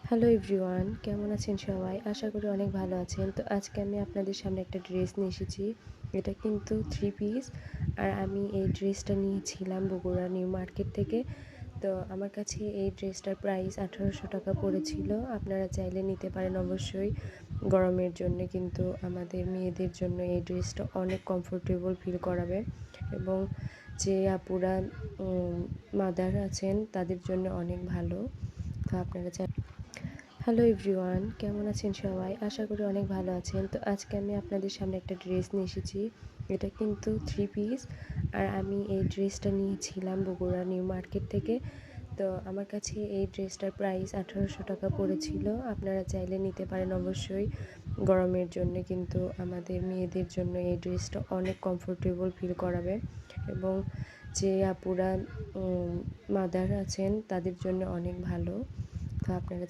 Hello everyone, কেমন আছেন সবাই? আশা করি অনেক ভালো আছেন। তো আজকে আমি আপনাদের সামনে একটা ড্রেস নিয়ে এসেছি। এটা কিন্তু 3 পিস। আর আমি এই ড্রেসটা নিয়েছিলাম বগুড়া নিউ মার্কেট থেকে। তো আমার কাছে এই ড্রেসটার প্রাইস ১৮০০ টাকা পড়েছিল। আপনারা চাইলে নিতে পারেন অবশ্যই। গরমের জন্য কিন্তু আমাদের মেয়েদের জন্য এই ড্রেসটা অনেক কমফোর্টেবল ফিল করাবে, এবং যে আপুরা মাদার আছেন তাদের জন্য অনেক ভালো। তো আপনারা হ্যালো এভরিওয়ান, কেমন আছেন সবাই? আশা করি অনেক ভালো আছেন। তো আজকে আমি আপনাদের সামনে একটা ড্রেস নিয়ে এসেছি। এটা কিন্তু 3 পিস। আর আমি এই ড্রেসটা নিয়েছিলাম বগুড়া নিউ মার্কেট থেকে। তো আমার কাছে এই ড্রেসটার প্রাইস ১৮০০ টাকা পড়েছিল। আপনারা চাইলে নিতে পারেন অবশ্যই। গরমের জন্য কিন্তু আমাদের মেয়েদের জন্য এই ড্রেসটা অনেক কমফোর্টেবল ফিল করাবে, এবং যে আপুরা মাদার আছেন তাদের জন্য অনেক ভালো। তো আপনারা